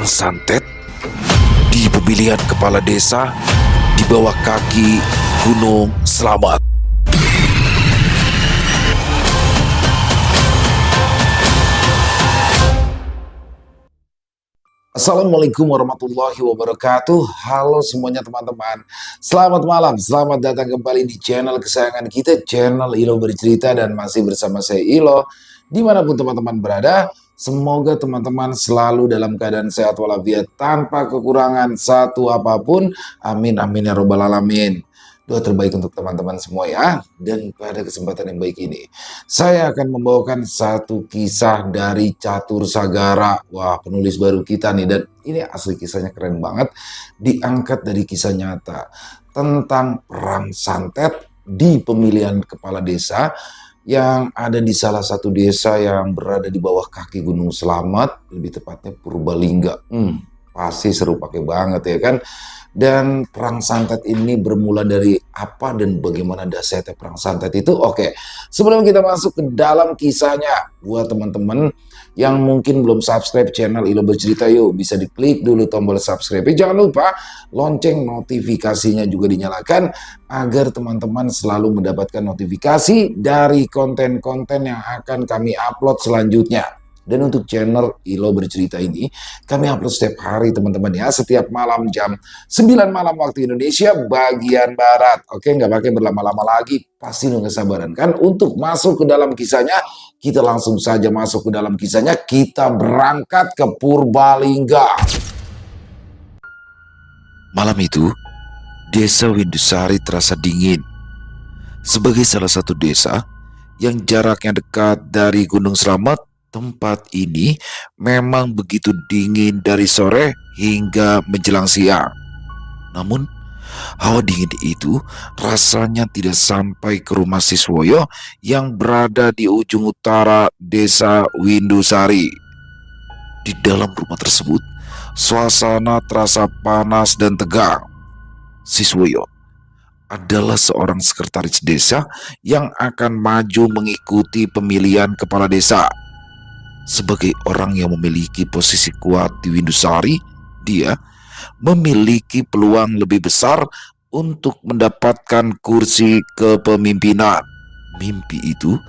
santet di pemilihan kepala desa di bawah kaki Gunung Slamet. Assalamualaikum warahmatullahi wabarakatuh. Halo semuanya teman-teman. Selamat malam, selamat datang kembali di channel kesayangan kita, channel Ilo Bercerita, dan masih bersama saya Ilo. Dimanapun teman-teman berada, semoga teman-teman selalu dalam keadaan sehat walafiat tanpa kekurangan satu apapun. Amin amin ya robbal alamin. Doa terbaik untuk teman-teman semua ya. Dan pada kesempatan yang baik ini, saya akan membawakan satu kisah dari Catur Sagara. Wah, penulis baru kita nih. Dan ini asli kisahnya keren banget. Diangkat dari kisah nyata tentang perang santet di pemilihan kepala desa yang ada di salah satu desa yang berada di bawah kaki Gunung Slamet, lebih tepatnya Purbalingga. Pasti seru pakai banget ya kan. Dan perang santet ini bermula dari apa dan bagaimana dasarnya perang santet itu? Oke, sebelum kita masuk ke dalam kisahnya, buat teman-teman yang mungkin belum subscribe channel Ilo Bercerita, yuk bisa diklik dulu tombol subscribe. Jangan lupa lonceng notifikasinya juga dinyalakan agar teman-teman selalu mendapatkan notifikasi dari konten-konten yang akan kami upload selanjutnya. Dan untuk channel Ilo Bercerita ini, kami upload setiap hari teman-teman ya, setiap malam jam 9 malam waktu Indonesia bagian Barat. Oke, nggak pakai berlama-lama lagi, pasti nggak kesabaran kan untuk masuk ke dalam kisahnya. Kita langsung saja masuk ke dalam kisahnya, kita berangkat ke Purbalingga. Malam itu, desa Windusari terasa dingin. Sebagai salah satu desa yang jaraknya dekat dari Gunung Slamet, tempat ini memang begitu dingin dari sore hingga menjelang siang. Namun, hawa dingin itu rasanya tidak sampai ke rumah Siswoyo yang berada di ujung utara desa Windusari. Di dalam rumah tersebut, suasana terasa panas dan tegang. Siswoyo adalah seorang sekretaris desa yang akan maju mengikuti pemilihan kepala desa. Sebagai orang yang memiliki posisi kuat di Windusari, dia memiliki peluang lebih besar untuk mendapatkan kursi kepemimpinan. Mimpi itu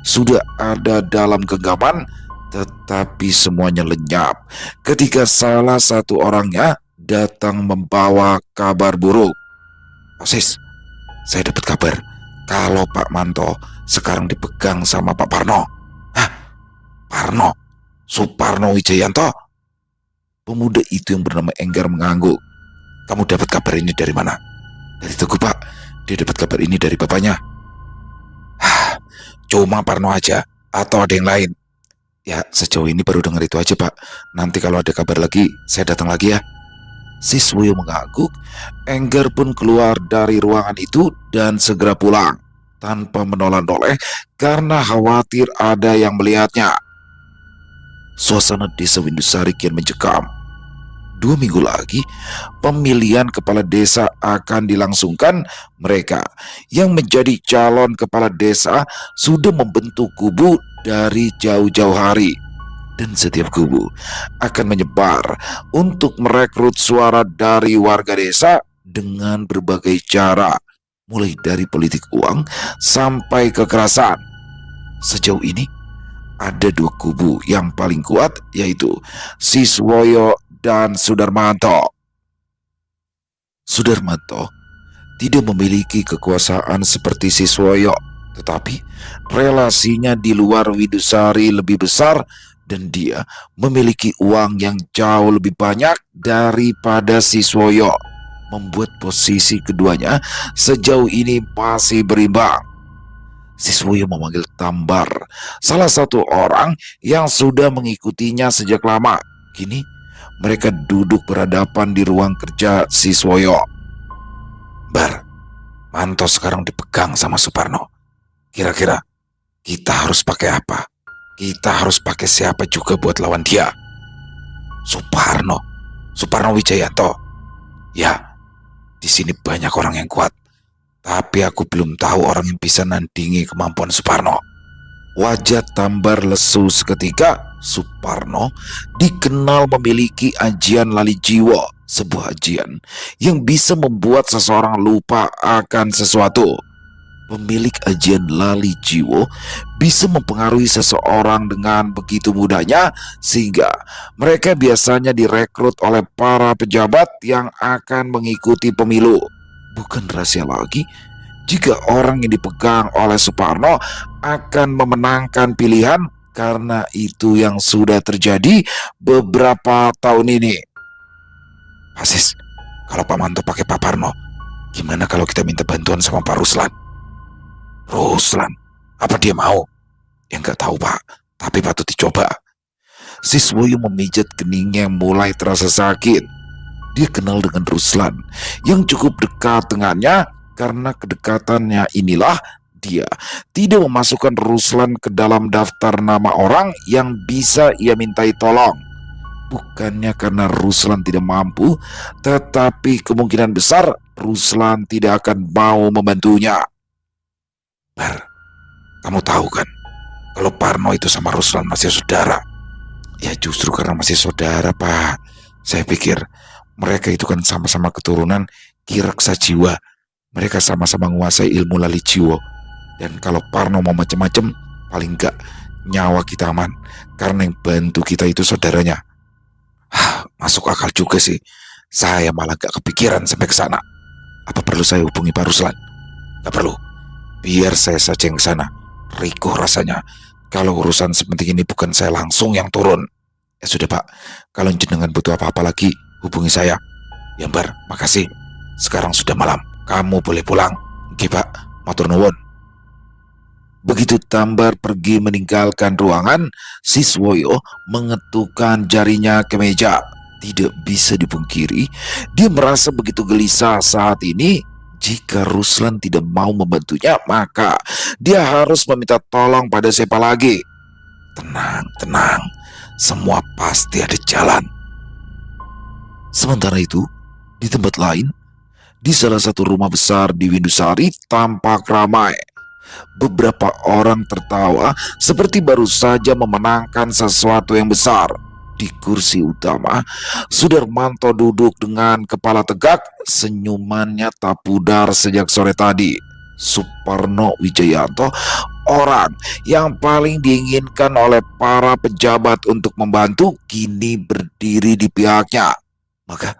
sudah ada dalam genggaman, tetapi semuanya lenyap ketika salah satu orangnya datang membawa kabar buruk. Sis, saya dapat kabar kalau Pak Manto sekarang dipegang sama Pak Parno. Parno, Suparno Wijayanto. Pemuda itu yang bernama Enggar mengangguk. Kamu dapat kabar ini dari mana? Dari Teguh, Pak. Dia dapat kabar ini dari bapaknya. Cuma Parno aja atau ada yang lain? Ya, sejauh ini baru dengar itu aja, Pak. Nanti kalau ada kabar lagi, saya datang lagi ya. Siswoyo mengangguk. Enggar pun keluar dari ruangan itu dan segera pulang tanpa menoleh-noleh karena khawatir ada yang melihatnya. Suasana desa Windusari kian mencekam. 2 minggu lagi, pemilihan kepala desa akan dilangsungkan. Mereka yang menjadi calon kepala desa sudah membentuk kubu dari jauh-jauh hari. Dan setiap kubu akan menyebar untuk merekrut suara dari warga desa dengan berbagai cara, mulai dari politik uang sampai kekerasan. Sejauh ini, ada 2 kubu yang paling kuat, yaitu Siswoyo dan Sudarmanto. Sudarmanto tidak memiliki kekuasaan seperti Siswoyo, tetapi relasinya di luar Windusari lebih besar dan dia memiliki uang yang jauh lebih banyak daripada Siswoyo, membuat posisi keduanya sejauh ini masih berimbang. Siswoyo memanggil Tambar, salah satu orang yang sudah mengikutinya sejak lama. Kini mereka duduk berhadapan di ruang kerja Siswoyo. Bar, Manto sekarang dipegang sama Suparno. Kira-kira kita harus pakai apa? Kita harus pakai siapa juga buat lawan dia? Suparno Wijayanto. Ya, di sini banyak orang yang kuat. Tapi aku belum tahu orang yang bisa nandingi kemampuan Suparno. Wajah Tambar lesu seketika. Suparno dikenal memiliki ajian lali jiwa, sebuah ajian yang bisa membuat seseorang lupa akan sesuatu. Pemilik ajian lali jiwa bisa mempengaruhi seseorang dengan begitu mudahnya sehingga mereka biasanya direkrut oleh para pejabat yang akan mengikuti pemilu. Bukan rahasia lagi jika orang yang dipegang oleh Suparno akan memenangkan pilihan, karena itu yang sudah terjadi beberapa tahun ini. Asis, kalau Pak Manto pakai Pak Parno, gimana kalau kita minta bantuan sama Pak Ruslan? Ruslan, apa dia mau? Ya nggak tahu Pak, tapi patut dicoba. Siswoyo memijat keningnya yang mulai terasa sakit. Dia kenal dengan Ruslan yang cukup dekat dengannya. Karena kedekatannya inilah dia tidak memasukkan Ruslan ke dalam daftar nama orang yang bisa ia mintai tolong. Bukannya karena Ruslan tidak mampu, tetapi kemungkinan besar Ruslan tidak akan mau membantunya. Bar, kamu tahu kan kalau Parno itu sama Ruslan masih saudara? Ya justru karena masih saudara Pak, saya pikir mereka itu kan sama-sama keturunan Ki Reksa Jiwa. Mereka sama-sama menguasai ilmu lali jiwa. Dan kalau Parno mau macam-macam, paling enggak nyawa kita aman, karena yang bantu kita itu saudaranya. Masuk akal juga sih. Saya malah gak kepikiran sampai ke sana. Apa perlu saya hubungi Pak Ruslan? Gak perlu. Biar saya saja yang ke sana. Rikuh rasanya kalau urusan seperti ini bukan saya langsung yang turun. Ya sudah Pak, kalau jenengan butuh apa-apa lagi, hubungi saya. Ya Bar, makasih. Sekarang sudah malam, kamu boleh pulang. Oke Pak, matur nuwun. Begitu Tambar pergi meninggalkan ruangan, Siswoyo mengetukkan jarinya ke meja. Tidak bisa dipungkiri, dia merasa begitu gelisah saat ini. Jika Ruslan tidak mau membantunya, maka dia harus meminta tolong pada siapa lagi. Tenang, tenang, semua pasti ada jalan. Sementara itu, di tempat lain, di salah satu rumah besar di Windusari tampak ramai. Beberapa orang tertawa seperti baru saja memenangkan sesuatu yang besar. Di kursi utama, Sudarmanto duduk dengan kepala tegak, senyumannya tak pudar sejak sore tadi. Suparno Wijayanto, orang yang paling diinginkan oleh para pejabat untuk membantu, kini berdiri di pihaknya. Maka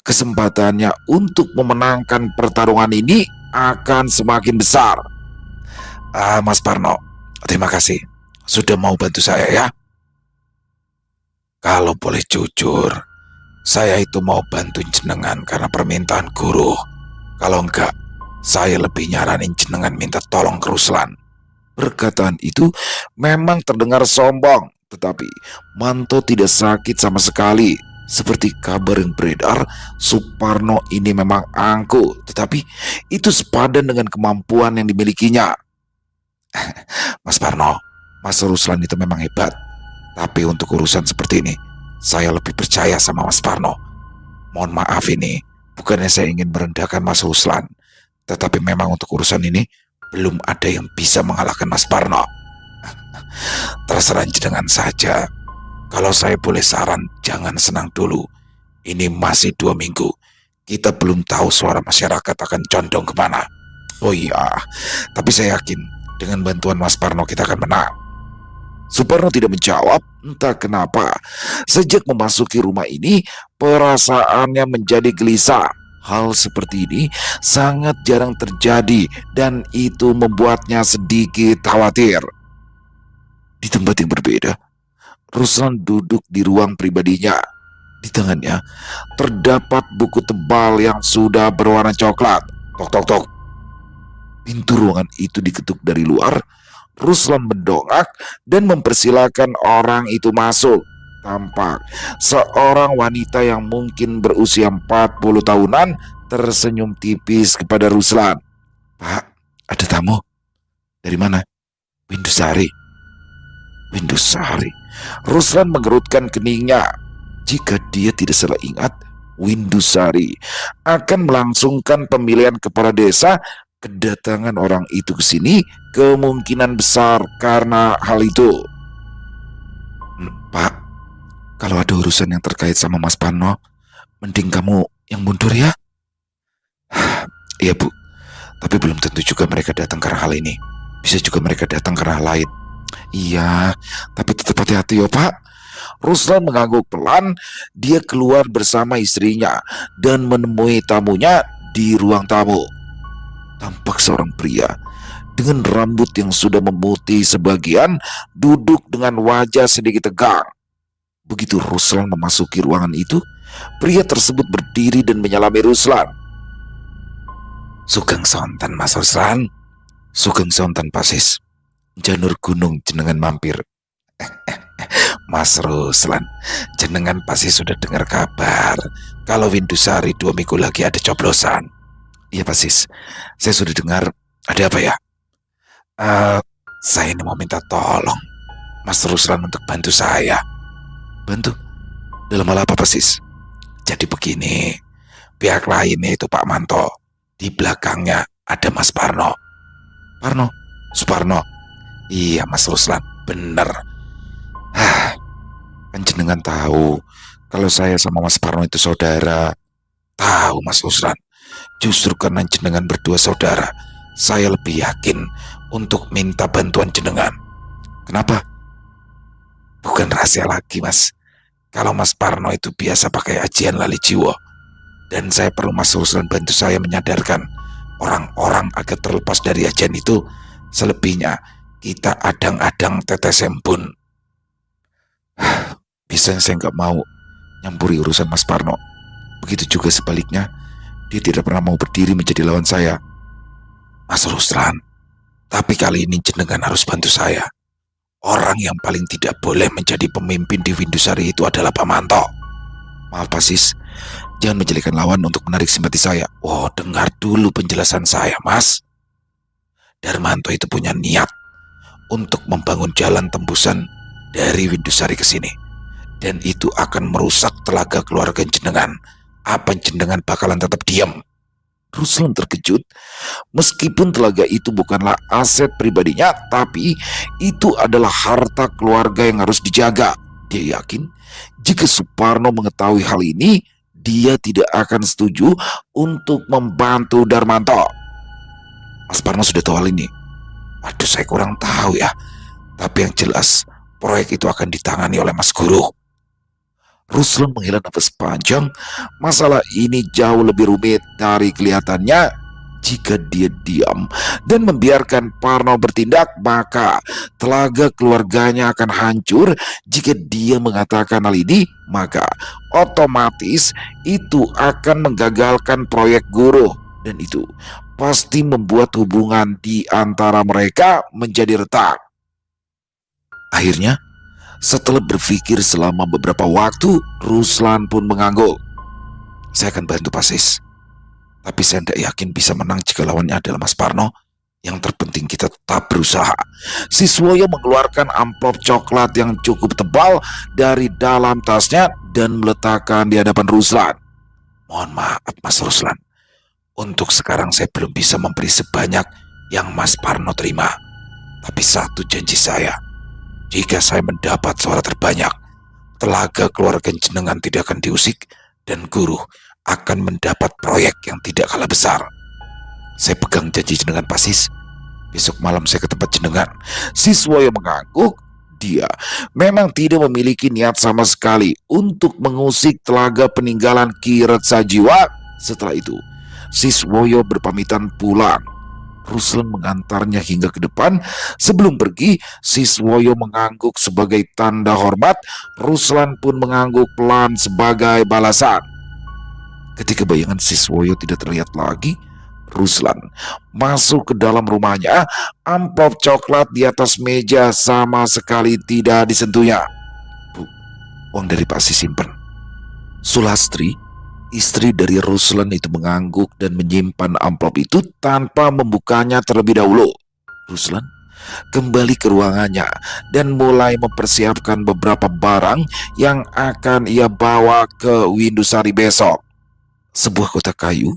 kesempatannya untuk memenangkan pertarungan ini akan semakin besar. Mas Parno, terima kasih sudah mau bantu saya ya. Kalau boleh jujur, saya itu mau bantuin jenengan karena permintaan guru. Kalau enggak, saya lebih nyaranin jenengan minta tolong ke Ruslan. Perkataan itu memang terdengar sombong, tetapi Manto tidak sakit sama sekali. Seperti kabar yang beredar, Suparno ini memang angkuh, tetapi itu sepadan dengan kemampuan yang dimilikinya. Mas Parno, Mas Ruslan itu memang hebat. Tapi untuk urusan seperti ini, saya lebih percaya sama Mas Parno. Mohon maaf ini, bukannya saya ingin merendahkan Mas Ruslan, tetapi memang untuk urusan ini, belum ada yang bisa mengalahkan Mas Parno. Terserah jenengan saja. Kalau saya boleh saran, jangan senang dulu. Ini masih 2 minggu. Kita belum tahu suara masyarakat akan condong kemana. Oh iya, tapi saya yakin dengan bantuan Mas Parno kita akan menang. Suparno tidak menjawab, entah kenapa. Sejak memasuki rumah ini, perasaannya menjadi gelisah. Hal seperti ini sangat jarang terjadi dan itu membuatnya sedikit khawatir. Di tempat yang berbeda, Ruslan duduk di ruang pribadinya. Di tangannya terdapat buku tebal yang sudah berwarna coklat. Tok tok tok. Pintu ruangan itu diketuk dari luar. Ruslan mendongak dan mempersilahkan orang itu masuk. Tampak seorang wanita yang mungkin berusia 40 tahunan tersenyum tipis kepada Ruslan. Pak, ada tamu. Dari mana? Windusari. Windusari. Ruslan mengerutkan keningnya. Jika dia tidak salah ingat, Windusari akan melangsungkan pemilihan kepala desa. Kedatangan orang itu ke sini kemungkinan besar karena hal itu. Pak, kalau ada urusan yang terkait sama Mas Parno, mending kamu yang mundur ya. Iya Bu, tapi belum tentu juga mereka datang karena hal ini. Bisa juga mereka datang karena hal lain. Iya, tapi tetap hati-hati ya Pak. Ruslan mengangguk pelan. Dia keluar bersama istrinya dan menemui tamunya di ruang tamu. Tampak seorang pria dengan rambut yang sudah memutih sebagian, duduk dengan wajah sedikit tegang. Begitu Ruslan memasuki ruangan itu, pria tersebut berdiri dan menyalami Ruslan. Sugeng sonten Mas Ruslan. Sugeng sonten Pasis. Janur gunung jenengan mampir. Mas Ruslan, jenengan pasti sudah dengar kabar kalau Windusari 2 minggu lagi ada coblosan. Iya Pasis, saya sudah dengar. Ada apa ya? Saya ini mau minta tolong Mas Ruslan untuk bantu saya. Bantu? Dalam hal apa Pasis? Jadi begini, pihak lainnya itu Pak Manto, di belakangnya ada Mas Parno. Parno? Suparno? Iya Mas Ruslan, bener. Kan jenengan tahu kalau saya sama Mas Parno itu saudara. Tahu Mas Ruslan, justru karena jenengan berdua saudara, saya lebih yakin untuk minta bantuan jenengan. Kenapa? Bukan rahasia lagi Mas. Kalau Mas Parno itu biasa pakai ajian lali jiwa, dan saya perlu Mas Ruslan bantu saya menyadarkan orang-orang agar terlepas dari ajian itu. Selebihnya kita adang-adang tetes embun. Bisa saya nggak mau nyampuri urusan Mas Parno. Begitu juga sebaliknya, dia tidak pernah mau berdiri menjadi lawan saya. Mas Ruslan, tapi kali ini jenengan harus bantu saya. Orang yang paling tidak boleh menjadi pemimpin di Windusari itu adalah Pak Manto. Maaf Pasis, jangan menjadikan lawan untuk menarik simpati saya. Oh, dengar dulu penjelasan saya Mas. Darmanto itu punya niat untuk membangun jalan tembusan dari Windusari ke sini. Dan itu akan merusak telaga keluarga jenengan. Apa jenengan bakalan tetap diam? Ruslan terkejut. Meskipun telaga itu bukanlah aset pribadinya, tapi itu adalah harta keluarga yang harus dijaga. Dia yakin jika Suparno mengetahui hal ini, dia tidak akan setuju untuk membantu Darmanto. Mas Parno sudah tahu hal ini. Waduh, saya kurang tahu ya. Tapi yang jelas, proyek itu akan ditangani oleh Mas Guru. Ruslan menghela nafas panjang. Masalah ini jauh lebih rumit dari kelihatannya. Jika dia diam dan membiarkan Parno bertindak, maka telaga keluarganya akan hancur. Jika dia mengatakan hal ini, maka otomatis itu akan menggagalkan proyek Guru. Dan itu pasti membuat hubungan di antara mereka menjadi retak. Akhirnya, setelah berpikir selama beberapa waktu, Ruslan pun mengangguk. Saya akan bantu Pasis. Tapi saya tidak yakin bisa menang jika lawannya adalah Mas Parno. Yang terpenting kita tetap berusaha. Siswoyo mengeluarkan amplop coklat yang cukup tebal dari dalam tasnya dan meletakkan di hadapan Ruslan. Mohon maaf Mas Ruslan. Untuk sekarang saya belum bisa memberi sebanyak yang Mas Parno terima. Tapi satu janji saya. Jika saya mendapat suara terbanyak, telaga keluarga jenengan tidak akan diusik dan Guru akan mendapat proyek yang tidak kalah besar. Saya pegang janji jenengan Pasis. Besok malam saya ke tempat jenengan. Siswa yang mengangguk. Dia memang tidak memiliki niat sama sekali untuk mengusik telaga peninggalan Ki Retsajiwa. Setelah itu, Siswoyo berpamitan pulang. Ruslan mengantarnya hingga ke depan. Sebelum pergi, Siswoyo mengangguk sebagai tanda hormat. Ruslan pun mengangguk pelan sebagai balasan. Ketika bayangan Siswoyo tidak terlihat lagi, Ruslan masuk ke dalam rumahnya. Amplop coklat di atas meja sama sekali tidak disentuhnya. Bu, uang dari Pak simpen. Sulastri, istri dari Ruslan itu mengangguk dan menyimpan amplop itu tanpa membukanya terlebih dahulu. Ruslan kembali ke ruangannya dan mulai mempersiapkan beberapa barang yang akan ia bawa ke Windusari besok. Sebuah kotak kayu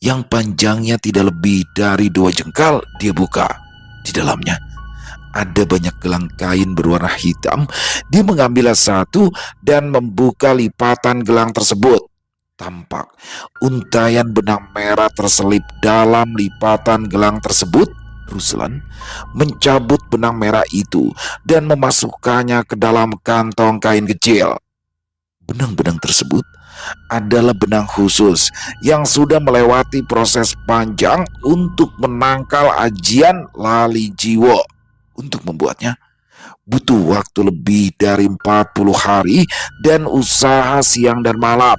yang panjangnya tidak lebih dari 2 jengkal dia buka. Di dalamnya ada banyak gelang kain berwarna hitam. Dia mengambilnya satu dan membuka lipatan gelang tersebut. Tampak untayan benang merah terselip dalam lipatan gelang tersebut. Ruslan mencabut benang merah itu dan memasukkannya ke dalam kantong kain kecil. Benang-benang tersebut adalah benang khusus yang sudah melewati proses panjang untuk menangkal ajian lali jiwo. Untuk membuatnya butuh waktu lebih dari 40 hari dan usaha siang dan malam.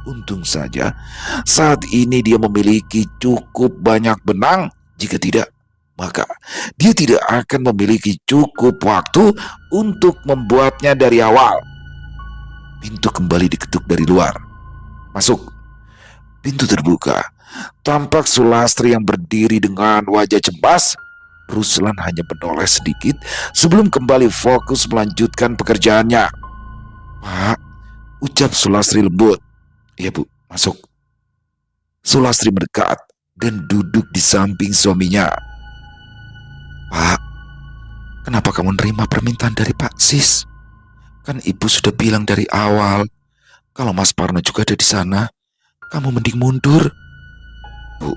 Untung saja saat ini dia memiliki cukup banyak benang. Jika tidak, maka dia tidak akan memiliki cukup waktu untuk membuatnya dari awal. Pintu kembali diketuk dari luar. Masuk. Pintu terbuka. Tampak Sulastri yang berdiri dengan wajah cemas. Ruslan hanya menoleh sedikit sebelum kembali fokus melanjutkan pekerjaannya. Pak, ucap Sulastri lembut. Iya Bu, masuk. Sulastri mendekat dan duduk di samping suaminya. Pak, kenapa kamu nerima permintaan dari Pak Sis? Kan Ibu sudah bilang dari awal, kalau Mas Parno juga ada di sana, kamu mending mundur. Bu,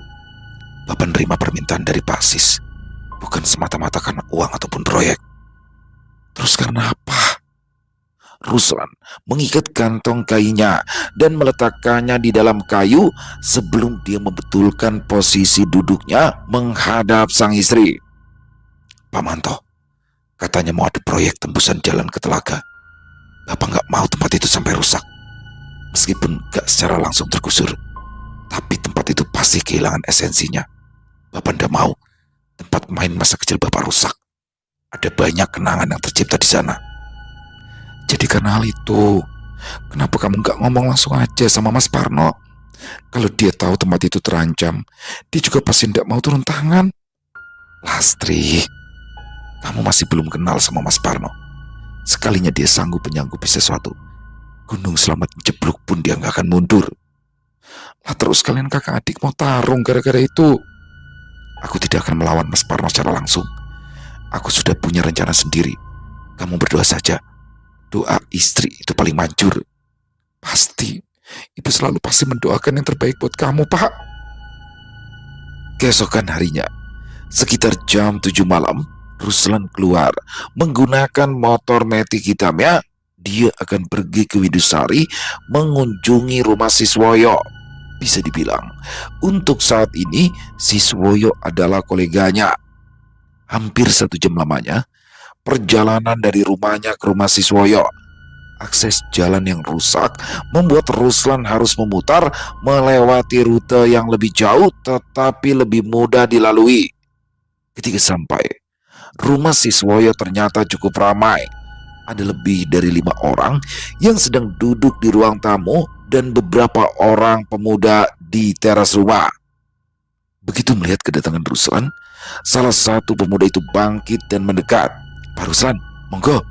Bapak nerima permintaan dari Pak Sis, bukan semata-mata karena uang ataupun proyek. Terus karena apa? Ruslan mengikat kantong kainnya dan meletakkannya di dalam kayu sebelum dia membetulkan posisi duduknya menghadap sang istri. Pak Manto, katanya mau ada proyek tembusan jalan ke Telaga. Bapak gak mau tempat itu sampai rusak. Meskipun gak secara langsung tergusur, tapi tempat itu pasti kehilangan esensinya. Bapak gak mau tempat main masa kecil Bapak rusak. Ada banyak kenangan yang tercipta di sana. Jadi karena hal itu, kenapa kamu gak ngomong langsung aja sama Mas Parno? Kalau dia tahu tempat itu terancam, dia juga pasti gak mau turun tangan. Lastri, kamu masih belum kenal sama Mas Parno. Sekalinya dia sanggup menyanggupi sesuatu, Gunung Selamat jeblok pun dia gak akan mundur. Lah terus kalian kakak adik mau tarung gara-gara itu. Aku tidak akan melawan Mas Parno secara langsung. Aku sudah punya rencana sendiri. Kamu berdoa saja. Doa istri itu paling manjur. Pasti, Ibu selalu pasti mendoakan yang terbaik buat kamu, Pak. Keesokan harinya, sekitar jam 7 malam, Ruslan keluar menggunakan motor metik hitamnya. Dia akan pergi ke Widusari mengunjungi rumah Siswoyo. Bisa dibilang, untuk saat ini Siswoyo adalah koleganya. Hampir 1 jam lamanya perjalanan dari rumahnya ke rumah Siswoyo. Akses jalan yang rusak membuat Ruslan harus memutar melewati rute yang lebih jauh tetapi lebih mudah dilalui. Ketika sampai, rumah Siswoyo ternyata cukup ramai. Ada lebih dari 5 orang yang sedang duduk di ruang tamu dan beberapa orang pemuda di teras rumah. Begitu melihat kedatangan Ruslan, salah satu pemuda itu bangkit dan mendekat. Pak Ruslan, monggo.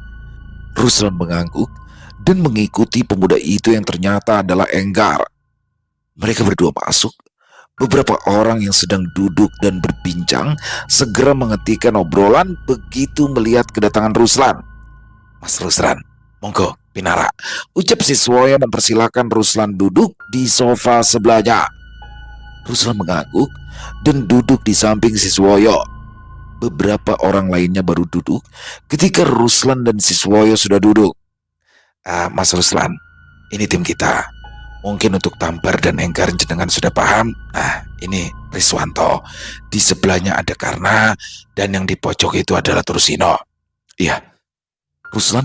Ruslan mengangguk dan mengikuti pemuda itu yang ternyata adalah Enggar. Mereka berdua masuk. Beberapa orang yang sedang duduk dan berbincang segera menghentikan obrolan begitu melihat kedatangan Ruslan. Mas Ruslan, monggo, Pinara, ucap Siswoyo mempersilahkan Ruslan duduk di sofa sebelahnya. Ruslan mengangguk dan duduk di samping Siswoyo. Beberapa orang lainnya baru duduk ketika Ruslan dan Siswoyo sudah duduk. Mas Ruslan, ini tim kita. Mungkin untuk Tampar dan Enggar jenengan sudah paham. Nah, ini Riswanto. Di sebelahnya ada Karna dan yang di pojok itu adalah Tursino. Iya. Ruslan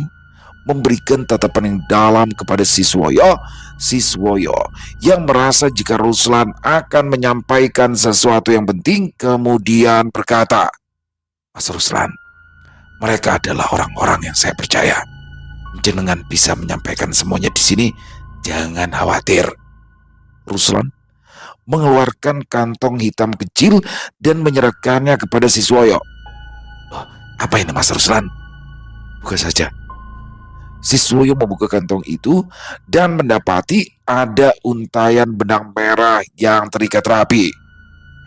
memberikan tatapan yang dalam kepada Siswoyo. Siswoyo yang merasa jika Ruslan akan menyampaikan sesuatu yang penting kemudian berkata, Mas Ruslan, mereka adalah orang-orang yang saya percaya. Jenengan bisa menyampaikan semuanya di sini. Jangan khawatir. Ruslan mengeluarkan kantong hitam kecil dan menyerahkannya kepada Siswoyo. Oh, apa ini Mas Ruslan? Buka saja. Siswoyo membuka kantong itu dan mendapati ada untayan benang merah yang terikat rapi.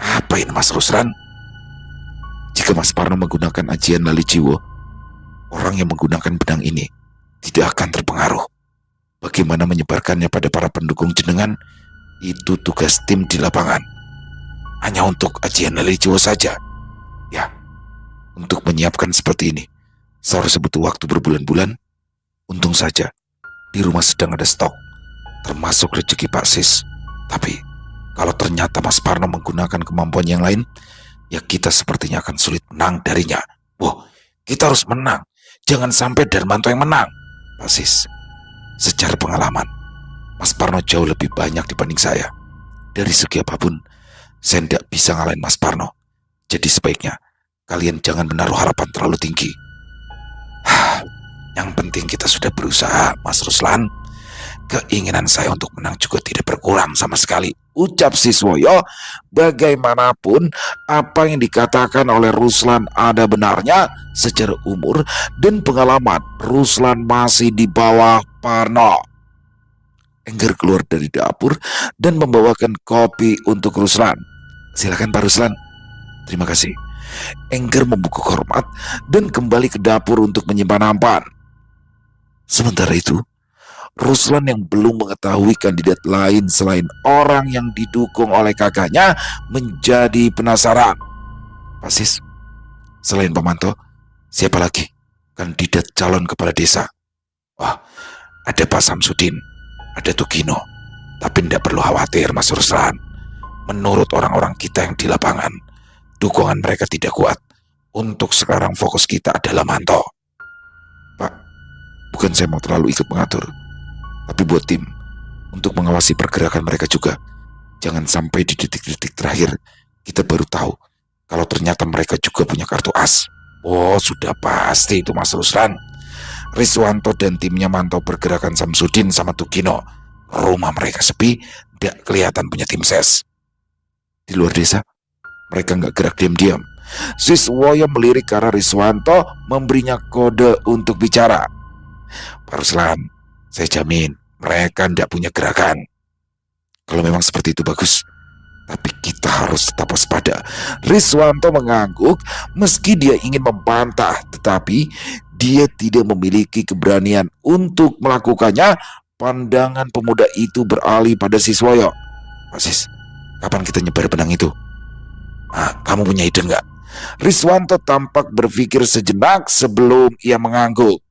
Apa ini Mas Ruslan? Jika Mas Parno menggunakan ajian Lali Jiwo, orang yang menggunakan benang ini tidak akan terpengaruh. Bagaimana menyebarkannya pada para pendukung jenengan, itu tugas tim di lapangan. Hanya untuk ajian Lali Jiwo saja. Ya, untuk menyiapkan seperti ini, seharusnya butuh waktu berbulan-bulan. Untung saja, di rumah sedang ada stok, termasuk rezeki Pak Sis. Tapi, kalau ternyata Mas Parno menggunakan kemampuan yang lain, ya kita sepertinya akan sulit menang darinya. Wah, kita harus menang. Jangan sampai Darmanto yang menang. Pak Sis, secara pengalaman, Mas Parno jauh lebih banyak dibanding saya. Dari segi apapun, saya tidak bisa ngalahin Mas Parno. Jadi sebaiknya, kalian jangan menaruh harapan terlalu tinggi. Yang penting kita sudah berusaha, Mas Ruslan. Keinginan saya untuk menang juga tidak berkurang sama sekali. Ucap Siswoyo, bagaimanapun apa yang dikatakan oleh Ruslan ada benarnya. Secara umur dan pengalaman, Ruslan masih di bawah Parno. Enggar keluar dari dapur dan membawakan kopi untuk Ruslan. Silakan Pak Ruslan. Terima kasih. Enggar membuka hormat dan kembali ke dapur untuk menyimpan nampan. Sementara itu, Ruslan yang belum mengetahui kandidat lain selain orang yang didukung oleh kakaknya menjadi penasaran. Pak Sis, selain Pak Manto, siapa lagi kandidat calon kepala desa? Wah, ada Pak Samsudin, ada Tugino. Tapi tidak perlu khawatir Mas Ruslan. Menurut orang-orang kita yang di lapangan, dukungan mereka tidak kuat. Untuk sekarang fokus kita adalah Manto. Pak, bukan saya mau terlalu ikut mengatur, tapi buat tim, untuk mengawasi pergerakan mereka juga. Jangan sampai di detik-detik terakhir kita baru tahu kalau ternyata mereka juga punya kartu as. Oh, sudah pasti itu Mas Ruslan. Riswanto dan timnya mantau pergerakan Samsudin sama Tugino. Rumah mereka sepi, tidak kelihatan punya tim ses. Di luar desa, mereka nggak gerak diam-diam. Siswoyo melirik ke arah Riswanto, memberinya kode untuk bicara. Pak Ruslan, saya jamin mereka tidak punya gerakan. Kalau memang seperti itu bagus, tapi kita harus tetap waspada. Riswanto mengangguk meski dia ingin membantah, tetapi dia tidak memiliki keberanian untuk melakukannya. Pandangan pemuda itu beralih pada Siswoyo. Pak Sis, kapan kita nyebar benang itu? Kamu punya ide nggak? Riswanto tampak berpikir sejenak sebelum ia mengangguk.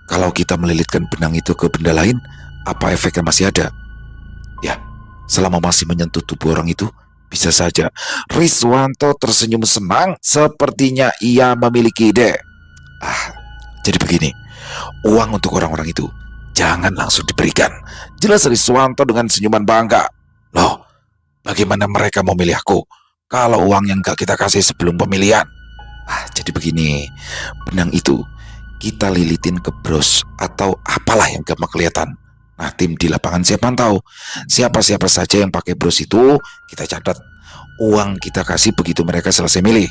Kalau kita melilitkan benang itu ke benda lain, apa efeknya masih ada? Ya, selama masih menyentuh tubuh orang itu, bisa saja. Riswanto tersenyum senang, sepertinya ia memiliki ide. Jadi begini, uang untuk orang-orang itu jangan langsung diberikan. Jelas Riswanto dengan senyuman bangga. Loh, bagaimana mereka mau milih aku kalau uang yang gak kita kasih sebelum pemilihan? Jadi begini, benang itu kita lilitin ke bros atau apalah yang gampang kelihatan. Nah, tim di lapangan siap mantau. Siapa-siapa saja yang pakai bros itu kita catat. Uang kita kasih begitu mereka selesai milih.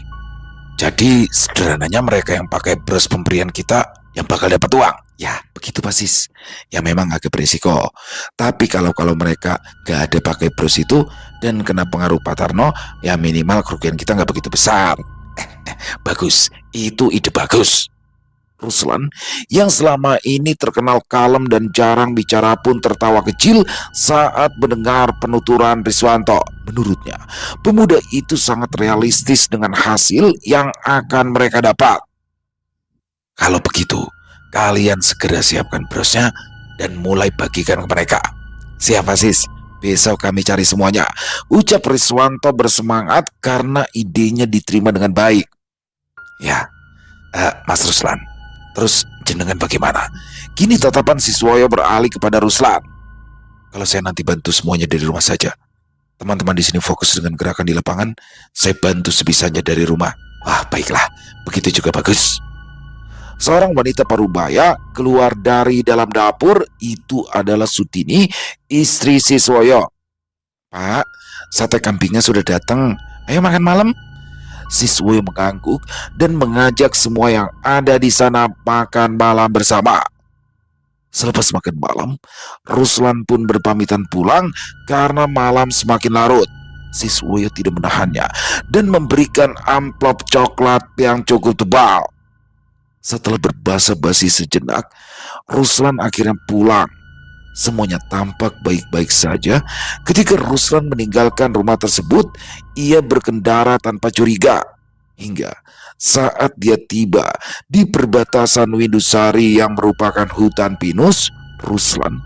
Jadi sederhananya mereka yang pakai bros pemberian kita yang bakal dapat uang. Ya, begitu Pak Sis. Ya memang agak berisiko. Tapi kalau mereka gak ada pakai bros itu dan kena pengaruh Pak Tarno, ya minimal kerugian kita gak begitu besar. Bagus, itu ide bagus. Ruslan yang selama ini terkenal kalem dan jarang bicara pun tertawa kecil saat mendengar penuturan Riswanto. Menurutnya, pemuda itu sangat realistis dengan hasil yang akan mereka dapat. Kalau begitu, kalian segera siapkan brosnya dan mulai bagikan ke mereka. Siapa Sis? Besok kami cari semuanya. Ucap Riswanto bersemangat karena idenya diterima dengan baik. Ya, Mas Ruslan, terus jenengan bagaimana? Kini tatapan Siswoyo beralih kepada Ruslan. Kalau saya nanti bantu semuanya dari rumah saja. Teman-teman di sini fokus dengan gerakan di lapangan. Saya bantu sebisanya dari rumah. Wah, baiklah. Begitu juga bagus. Seorang wanita parubaya keluar dari dalam dapur. Itu adalah Sutini, istri Siswoyo. Pak, sate kambingnya sudah datang. Ayo makan malam. Siswoyo mengangguk dan mengajak semua yang ada di sana makan malam bersama. Selepas makan malam, Ruslan pun berpamitan pulang karena malam semakin larut. Siswoyo tidak menahannya dan memberikan amplop coklat yang cukup tebal. Setelah berbasa-basi sejenak, Ruslan akhirnya pulang. Semuanya tampak baik-baik saja. Ketika Ruslan meninggalkan rumah tersebut, ia berkendara tanpa curiga. Hingga saat dia tiba di perbatasan Windusari yang merupakan hutan pinus, Ruslan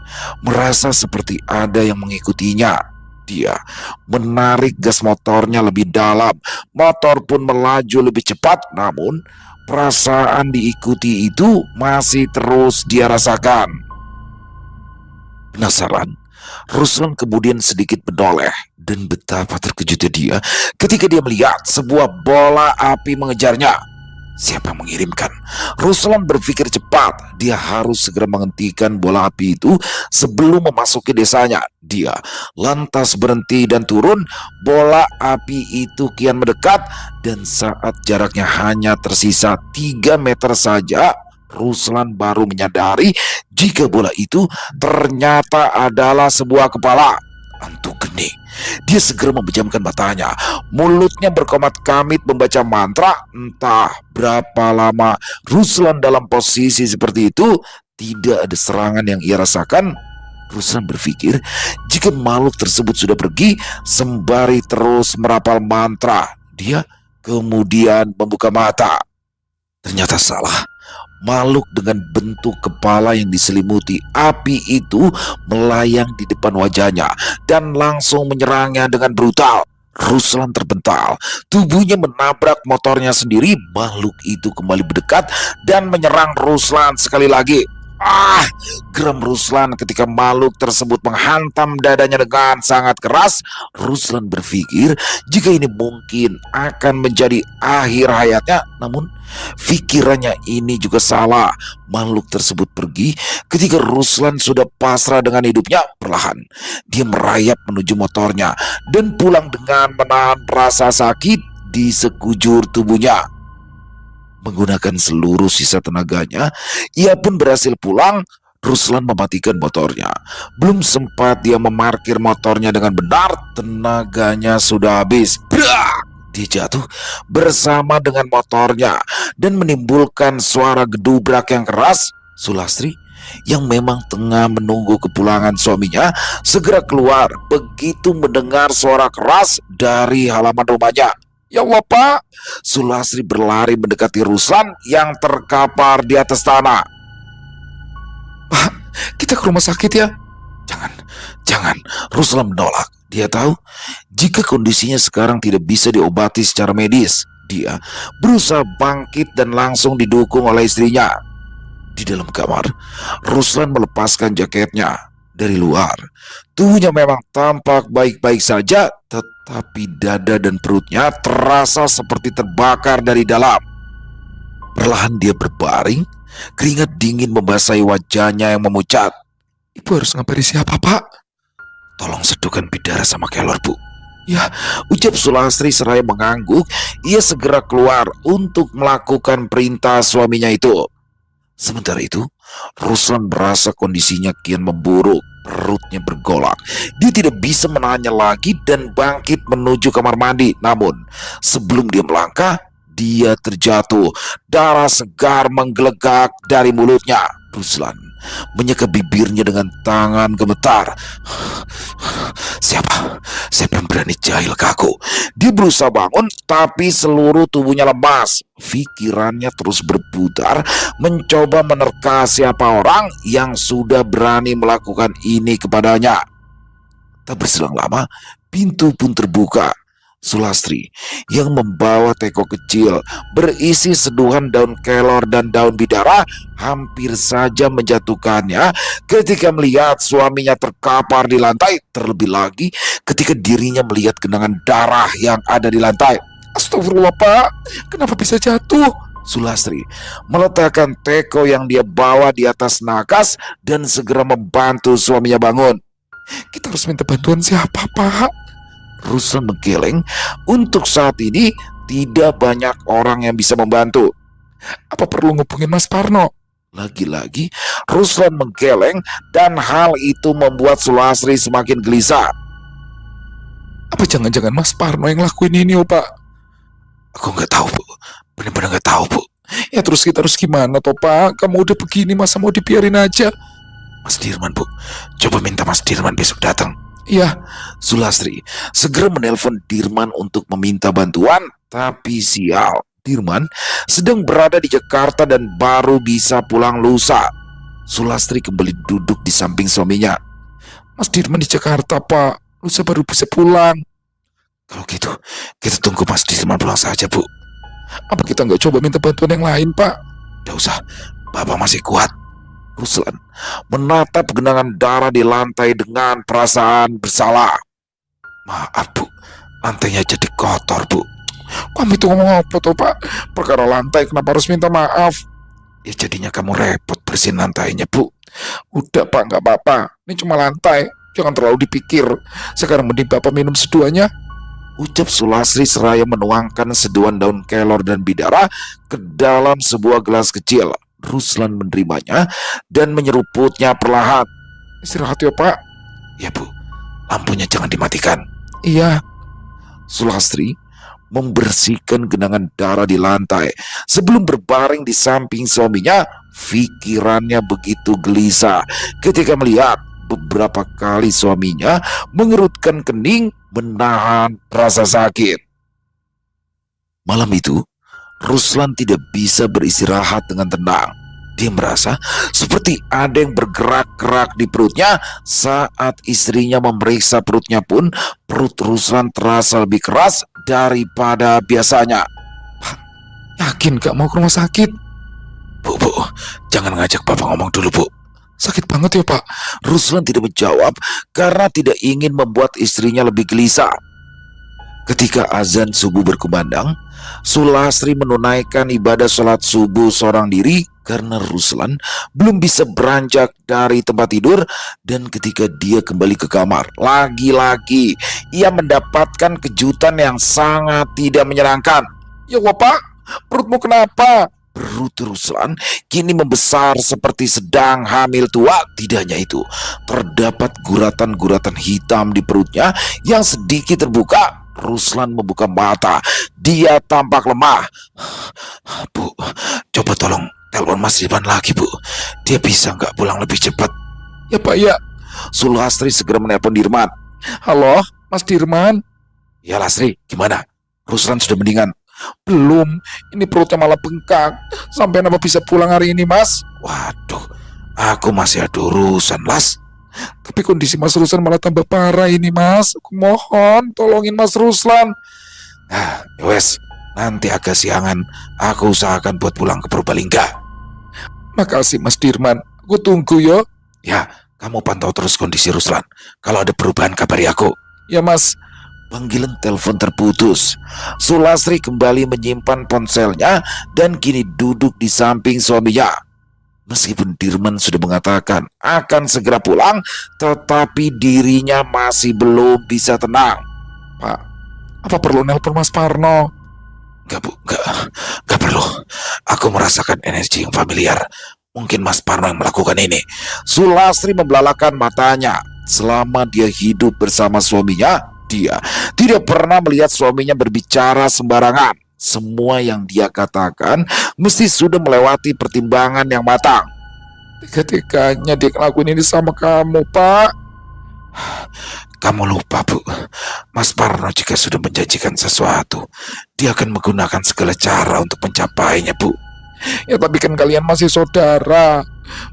merasa seperti ada yang mengikutinya. Dia menarik gas motornya lebih dalam. Motor pun melaju lebih cepat, namun perasaan diikuti itu masih terus dia rasakan. Penasaran, Ruslan kemudian sedikit menoleh, dan betapa terkejutnya dia ketika dia melihat sebuah bola api mengejarnya. Siapa yang mengirimkan? Ruslan berpikir cepat. Dia harus segera menghentikan bola api itu sebelum memasuki desanya. Dia lantas berhenti dan turun. Bola api itu kian mendekat, dan saat jaraknya hanya tersisa 3 meter saja, Ruslan baru menyadari jika bola itu ternyata adalah sebuah kepala. Antuk geni. Dia segera memejamkan matanya. Mulutnya berkomat-kamit membaca mantra. Entah berapa lama Ruslan dalam posisi seperti itu, tidak ada serangan yang ia rasakan. Ruslan berpikir jika makhluk tersebut sudah pergi, sembari terus merapal mantra. Dia kemudian membuka mata. Ternyata salah. Makhluk dengan bentuk kepala yang diselimuti api itu melayang di depan wajahnya dan langsung menyerangnya dengan brutal. Ruslan terbental, tubuhnya menabrak motornya sendiri. Makhluk itu kembali mendekat dan menyerang Ruslan sekali lagi. Geram Ruslan ketika makhluk tersebut menghantam dadanya dengan sangat keras. Ruslan berpikir jika ini mungkin akan menjadi akhir hayatnya, namun pikirannya ini juga salah. Makhluk tersebut pergi ketika Ruslan sudah pasrah dengan hidupnya. Perlahan dia merayap menuju motornya dan pulang dengan menahan rasa sakit di sekujur tubuhnya. Menggunakan seluruh sisa tenaganya, ia pun berhasil pulang. Ruslan mematikan motornya. Belum sempat dia memarkir motornya dengan benar, tenaganya sudah habis. Brak! Dia jatuh bersama dengan motornya dan menimbulkan suara gedubrak yang keras. Sulastri yang memang tengah menunggu kepulangan suaminya segera keluar begitu mendengar suara keras dari halaman rumahnya. Ya Allah, Pak! Sulastri berlari mendekati Ruslan yang terkapar di atas tanah. Pak, kita ke rumah sakit ya? Jangan. Ruslan menolak. Dia tahu jika kondisinya sekarang tidak bisa diobati secara medis. Dia berusaha bangkit dan langsung didukung oleh istrinya. Di dalam kamar, Ruslan melepaskan jaketnya. Dari luar, tubuhnya memang tampak baik-baik saja, tetapi dada dan perutnya terasa seperti terbakar dari dalam. Perlahan dia berbaring, keringat dingin membasahi wajahnya yang memucat. Ibu harus ngabari siapa, Pak? Tolong seduhkan bidara sama kelor, Bu. Ya, ucap Sulastri seraya mengangguk. Ia segera keluar untuk melakukan perintah suaminya itu. Sementara itu, Ruslan merasa kondisinya kian memburuk. Perutnya bergolak. Dia tidak bisa menahannya lagi dan bangkit menuju kamar mandi. Namun, sebelum dia melangkah, dia terjatuh. Darah segar menggelegak dari mulutnya. Ruslan menyeka bibirnya dengan tangan gemetar. Siapa yang berani jahil ke aku? Dia berusaha bangun, tapi seluruh tubuhnya lemas. Pikirannya terus berputar, mencoba menerka siapa orang yang sudah berani melakukan ini kepadanya. Tak berselang lama, pintu pun terbuka. Sulastri yang membawa teko kecil berisi seduhan daun kelor dan daun bidara hampir saja menjatuhkannya ketika melihat suaminya terkapar di lantai, terlebih lagi ketika dirinya melihat genangan darah yang ada di lantai. Astagfirullah, Pak, kenapa bisa jatuh? Sulastri meletakkan teko yang dia bawa di atas nakas dan segera membantu suaminya bangun. Kita harus minta bantuan siapa, Pak? Ruslan menggeleng. Untuk saat ini tidak banyak orang yang bisa membantu. Apa perlu ngubungin Mas Parno? Lagi-lagi Ruslan menggeleng dan hal itu membuat Sulastri semakin gelisah. Apa jangan-jangan Mas Parno yang lakuin ini, Pak? Aku nggak tahu, Bu. Bener-bener nggak tahu, Bu. Ya terus kita harus gimana toh, Pak? Kamu udah begini, masa mau dibiarin aja? Mas Dirman, Bu. Coba minta Mas Dirman besok datang. Iya. Sulastri segera menelpon Dirman untuk meminta bantuan, tapi sial, Dirman sedang berada di Jakarta dan baru bisa pulang lusa. Sulastri kembali duduk di samping suaminya. Mas Dirman di Jakarta, Pak. Lusa baru bisa pulang. Kalau gitu, kita tunggu Mas Dirman pulang saja, Bu. Apa kita nggak coba minta bantuan yang lain, Pak? Tidak usah, Bapak masih kuat. Ruslan menatap genangan darah di lantai dengan perasaan bersalah. Maaf, Bu, lantainya jadi kotor, Bu. Kamu itu ngomong apa toh, Pak? Perkara lantai kenapa harus minta maaf? Ya jadinya kamu repot bersihin lantainya, Bu. Udah, Pak, nggak apa-apa. Ini cuma lantai. Jangan terlalu dipikir. Sekarang mending Bapak minum seduanya. Ucap Sulastri seraya menuangkan seduhan daun kelor dan bidara ke dalam sebuah gelas kecil. Ruslan menerimanya dan menyeruputnya perlahan. Istirahat ya, Pak. Ya, Bu, lampunya jangan dimatikan. Iya. Sulastri membersihkan genangan darah di lantai. Sebelum berbaring di samping suaminya, pikirannya begitu gelisah ketika melihat beberapa kali suaminya mengerutkan kening menahan rasa sakit. Malam itu, Ruslan tidak bisa beristirahat dengan tenang. Dia merasa seperti ada yang bergerak-gerak di perutnya. Saat istrinya memeriksa perutnya pun, perut Ruslan terasa lebih keras daripada biasanya. Yakin gak mau ke rumah sakit? Bu, jangan ngajak Bapak ngomong dulu, Bu. Sakit banget ya, Pak? Ruslan tidak menjawab karena tidak ingin membuat istrinya lebih gelisah. Ketika azan subuh berkumandang, Sulastri menunaikan ibadah sholat subuh seorang diri karena Ruslan belum bisa beranjak dari tempat tidur. Dan ketika dia kembali ke kamar, lagi-lagi ia mendapatkan kejutan yang sangat tidak menyenangkan. Ya Allah, Pak, perutmu kenapa? Perut Ruslan kini membesar seperti sedang hamil tua. Tidak hanya itu, terdapat guratan-guratan hitam di perutnya yang sedikit terbuka. Ruslan membuka mata. Dia tampak lemah. Bu, coba tolong telepon Mas Dirman lagi, Bu. Dia bisa nggak pulang lebih cepat? Ya, Pak, ya. Sulastri segera menelpon Dirman. Halo, Mas Dirman. Ya, Lastri, gimana? Ruslan sudah mendingan? Belum, ini perutnya malah bengkak. Sampai apa bisa pulang hari ini, Mas? Waduh, aku masih ada urusan, Las. Tapi kondisi Mas Ruslan malah tambah parah ini, Mas. Aku mohon, tolongin Mas Ruslan. Wes, nanti agak siangan aku usahakan buat pulang ke Purbalingga. Makasih, Mas Dirman. Aku tunggu yo. Ya, kamu pantau terus kondisi Ruslan. Kalau ada perubahan kabari aku. Ya, Mas. Panggilan telepon terputus. Sulastri kembali menyimpan ponselnya dan kini duduk di samping suaminya. Meskipun Dirman sudah mengatakan akan segera pulang, tetapi dirinya masih belum bisa tenang. Pak, apa perlu nelpon Mas Parno? Enggak, Bu, enggak perlu. Aku merasakan energi yang familiar. Mungkin Mas Parno yang melakukan ini. Sulastri membelalakan matanya. Selama dia hidup bersama suaminya, dia tidak pernah melihat suaminya berbicara sembarangan. Semua yang dia katakan mesti sudah melewati pertimbangan yang matang. Tega-teganya dia ngelakuin ini sama kamu, Pak. Kamu lupa, Bu. Mas Parno jika sudah menjanjikan sesuatu, dia akan menggunakan segala cara untuk mencapainya, Bu. Ya tapi kan kalian masih saudara.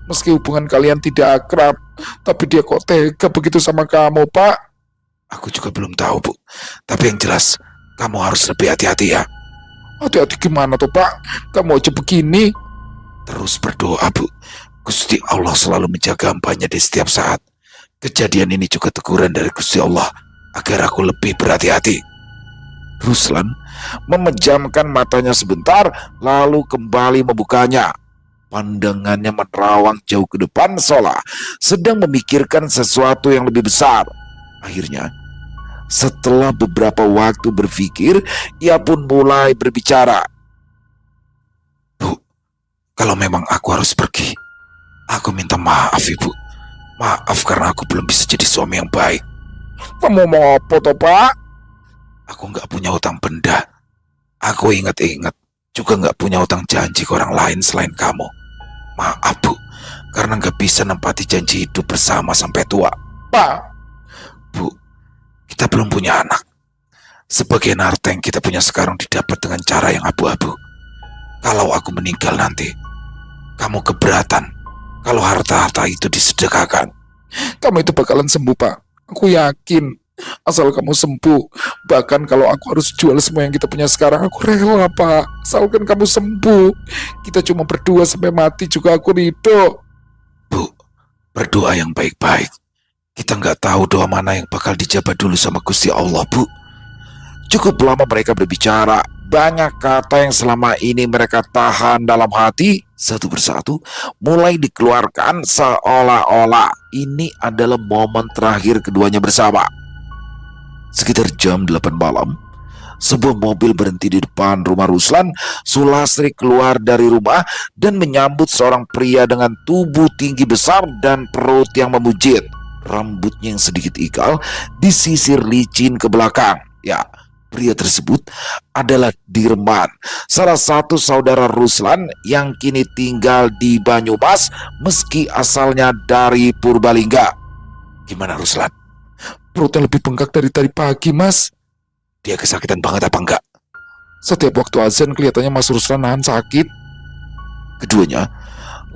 Meski hubungan kalian tidak akrab, tapi dia kok tega begitu sama kamu, Pak. Aku juga belum tahu, Bu. Tapi yang jelas, kamu harus lebih hati-hati ya. Hati-hati gimana tuh, Pak? Kamu aja begini. Terus berdoa, Bu. Gusti Allah selalu menjaga hambanya di setiap saat. Kejadian ini juga teguran dari Gusti Allah agar aku lebih berhati-hati. Ruslan memejamkan matanya sebentar, lalu kembali membukanya. Pandangannya menerawang jauh ke depan seolah sedang memikirkan sesuatu yang lebih besar. Akhirnya, setelah beberapa waktu berpikir, ia pun mulai berbicara. Bu, kalau memang aku harus pergi, aku minta maaf, Ibu. Maaf karena aku belum bisa jadi suami yang baik. Kamu mau apa toh, Pak? Aku nggak punya hutang benda. Aku ingat-ingat juga nggak punya hutang janji ke orang lain selain kamu. Maaf Bu, karena nggak bisa nempati janji hidup bersama sampai tua. Pak, Bu, kita belum punya anak. Sebagian harta yang kita punya sekarang didapat dengan cara yang abu-abu. Kalau aku meninggal nanti, kamu keberatan kalau harta-harta itu disedekahkan. Kamu itu bakalan sembuh, Pak. Aku yakin. Asal kamu sembuh. Bahkan kalau aku harus jual semua yang kita punya sekarang, aku rela, Pak. Asalkan kamu sembuh. Kita cuma berdua sampai mati juga aku ridho. Bu, berdoa yang baik-baik. Kita nggak tahu doa mana yang bakal dijawab dulu sama Gusti Allah, Bu. Cukup lama mereka berbicara. Banyak kata yang selama ini mereka tahan dalam hati, satu persatu mulai dikeluarkan seolah-olah ini adalah momen terakhir keduanya bersama. Sekitar jam 8 malam, sebuah mobil berhenti di depan rumah Ruslan. Sulastri keluar dari rumah dan menyambut seorang pria dengan tubuh tinggi besar dan perut yang memujit. Rambutnya yang sedikit ikal disisir licin ke belakang. Ya, pria tersebut adalah Dirman, salah satu saudara Ruslan yang kini tinggal di Banyumas meski asalnya dari Purbalingga. Gimana Ruslan? Perutnya lebih bengkak dari tadi pagi, Mas. Dia kesakitan banget apa enggak? Setiap waktu azan kelihatannya Mas Ruslan nahan sakit. Keduanya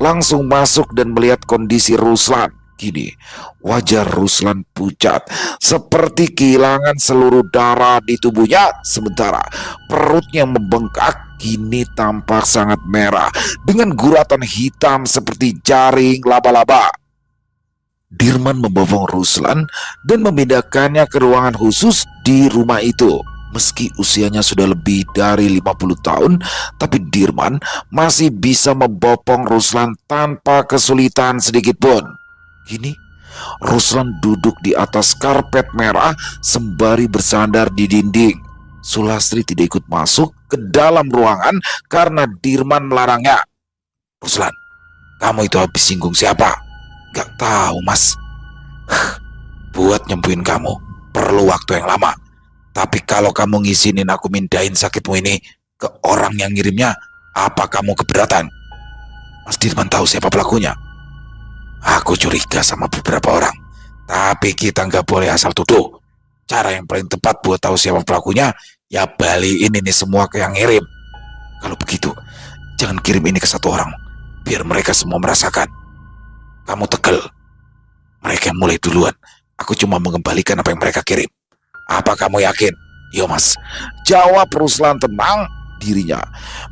langsung masuk dan melihat kondisi Ruslan. Kini wajah Ruslan pucat seperti kehilangan seluruh darah di tubuhnya, sementara perutnya membengkak kini tampak sangat merah dengan guratan hitam seperti jaring laba-laba. Dirman membopong Ruslan dan memindahkannya ke ruangan khusus di rumah itu. Meski usianya sudah lebih dari 50 tahun, tapi Dirman masih bisa membopong Ruslan tanpa kesulitan sedikit pun. Kini, Ruslan duduk di atas karpet merah sembari bersandar di dinding. Sulastri tidak ikut masuk ke dalam ruangan karena Dirman melarangnya. Ruslan, kamu itu habis singgung siapa? Gak tahu, Mas. Buat nyembuhin kamu perlu waktu yang lama. Tapi kalau kamu ngizinin aku mindahin sakitmu ini ke orang yang ngirimnya, apa kamu keberatan? Mas Dirman tahu siapa pelakunya? Aku curiga sama beberapa orang, tapi kita nggak boleh asal tuduh. Cara yang paling tepat buat tahu siapa pelakunya, ya balikin ini semua ke yang ngirim. Kalau begitu, jangan kirim ini ke satu orang, biar mereka semua merasakan. Kamu tegel. Mereka yang mulai duluan. Aku cuma mengembalikan apa yang mereka kirim. Apa kamu yakin? Yo Mas, jawab Ruslan tenang. Dirinya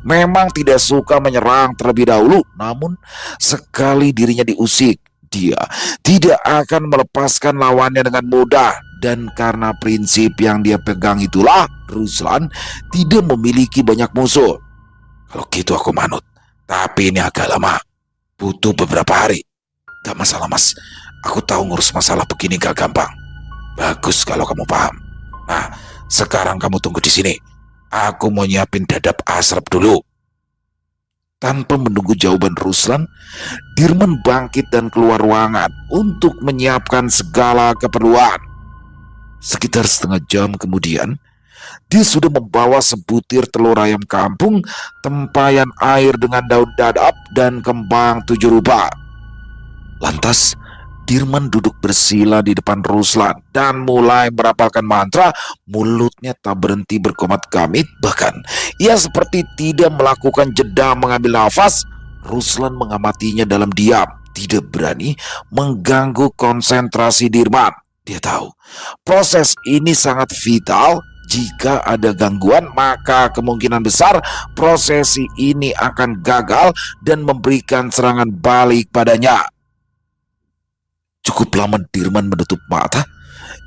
memang tidak suka menyerang terlebih dahulu, namun sekali dirinya diusik, dia tidak akan melepaskan lawannya dengan mudah. Dan karena prinsip yang dia pegang itulah, Ruslan tidak memiliki banyak musuh. Kalau gitu aku manut, tapi ini agak lama, butuh beberapa hari. Gak masalah Mas, aku tahu ngurus masalah begini gak gampang. Bagus kalau kamu paham. Nah, sekarang kamu tunggu di sini. Aku mau nyiapin dadap asrap dulu. Tanpa menunggu jawaban Ruslan, Dirman bangkit dan keluar ruangan untuk menyiapkan segala keperluan. Sekitar setengah jam kemudian, dia sudah membawa sebutir telur ayam kampung, tempayan air dengan daun dadap, dan kembang 7 rupa. Lantas, Dirman duduk bersila di depan Ruslan dan mulai merapalkan mantra. Mulutnya tak berhenti berkomat kamit, bahkan ia seperti tidak melakukan jeda mengambil nafas. Ruslan mengamatinya dalam diam, tidak berani mengganggu konsentrasi Dirman. Dia tahu proses ini sangat vital. Jika ada gangguan, maka kemungkinan besar prosesi ini akan gagal dan memberikan serangan balik padanya. Cukup lama Dirman menutup mata.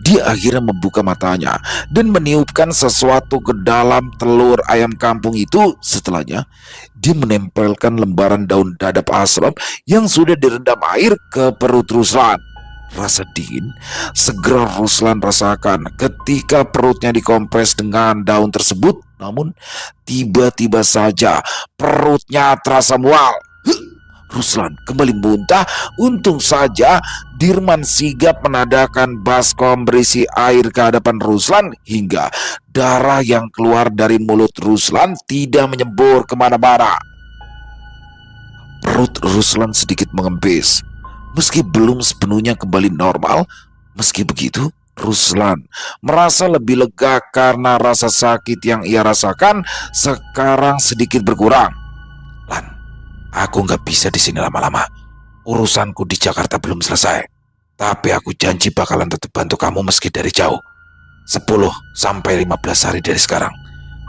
Dia akhirnya membuka matanya dan meniupkan sesuatu ke dalam telur ayam kampung itu. Setelahnya, dia menempelkan lembaran daun dadap asrap yang sudah direndam air ke perut Ruslan. Rasa dingin segera Ruslan rasakan ketika perutnya dikompres dengan daun tersebut. Namun, tiba-tiba saja perutnya terasa mual. Ruslan kembali muntah. Untung saja Dirman sigap menadakan baskom berisi air ke hadapan Ruslan hingga darah yang keluar dari mulut Ruslan tidak menyembur kemana-mana. Perut Ruslan sedikit mengempis. Meski belum sepenuhnya kembali normal, meski begitu Ruslan merasa lebih lega karena rasa sakit yang ia rasakan sekarang sedikit berkurang. Lan, aku nggak bisa di sini lama-lama. Urusanku di Jakarta belum selesai. Tapi aku janji bakalan tetap bantu kamu meski dari jauh. 10 sampai 15 hari dari sekarang,